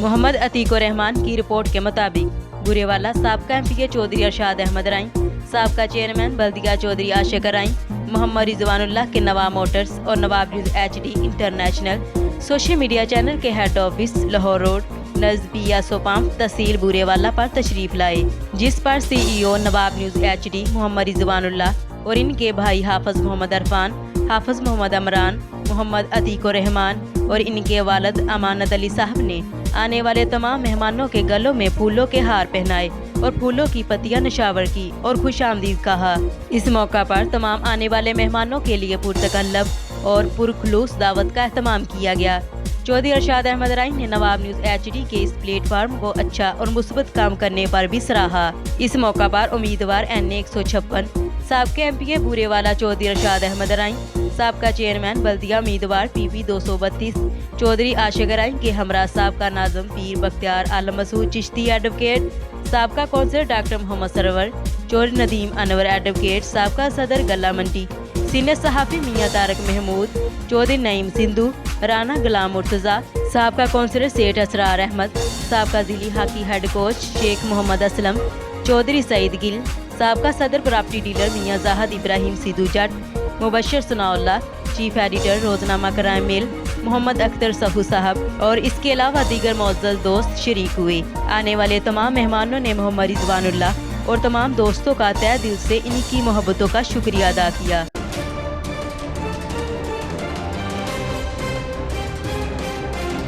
محمد عتیق الرحمان کی رپورٹ کے مطابق بوریوالہ سابقہ MPA چودھری ارشاد احمد رائیں، سابقہ چیئرمین بلدیہ چودھری عاشق رائیں، محمد رضوان اللہ کے نواب موٹرز اور Nawab news HD international social media channel کے ہیڈ آفس لاہور روڈ نزدیک سوپام تحصیل بوریوالہ پر تشریف لائے، جس پر CEO Nawab news HD Muhammad Rizwan Ullah اور ان کے بھائی حافظ محمد عرفان، حافظ محمد عمران، محمد عتیق الرحمان اور ان کے والد امانت علی صاحب نے آنے والے تمام مہمانوں کے گلوں میں پھولوں کے ہار پہنائے اور پھولوں کی پتیاں نشاور کی اور خوش آمدید کہا۔ اس موقع پر تمام آنے والے مہمانوں کے لیے پرتکلف اور پرخلوص دعوت کا اہتمام کیا گیا۔ چودھری ارشاد احمد رائیں نے نواب نیوز HD کے اس پلیٹ فارم کو اچھا اور مثبت کام کرنے پر بھی سراہا۔ اس موقع پر امیدوار NA 156 سابقہ MPA بوریوالہ چودھری ارشاد احمد رائیں، سابقہ چیئرمین بلدیہ امیدوار PP 232 چودھری عاشق رائیں کے ہمراہ سابقہ ناظم پیر بختیار عالم مسعود چشتی ایڈوکیٹ، سابقہ کونسلر ڈاکٹر محمد سرور، چودھری ندیم انور ایڈوکیٹ، سابقہ صدر گلہ منڈی، سینئر صحافی میاں طارق محمود، چودھری نعیم سندھو، رانا غلام مرتضیٰ، سابقہ کونسلر سیٹھ اسرار احمد، سابقہ ضلعی ہاکی ہیڈ کوچ شیخ محمد اسلم، چودھری سعید گل، سابقہ صدر پراپرٹی ڈیلر میاں زاہد ابراہیم سیدھو جٹ، مبشر ثناء اللہ، چیف ایڈیٹر روزنامہ کرائم میل محمد اختر صفو صاحب اور اس کے علاوہ دیگر معزز دوست شریک ہوئے۔ آنے والے تمام مہمانوں نے محمد رضوان اللہ اور تمام دوستوں کا تہہ دل سے ان کی محبتوں کا شکریہ ادا کیا۔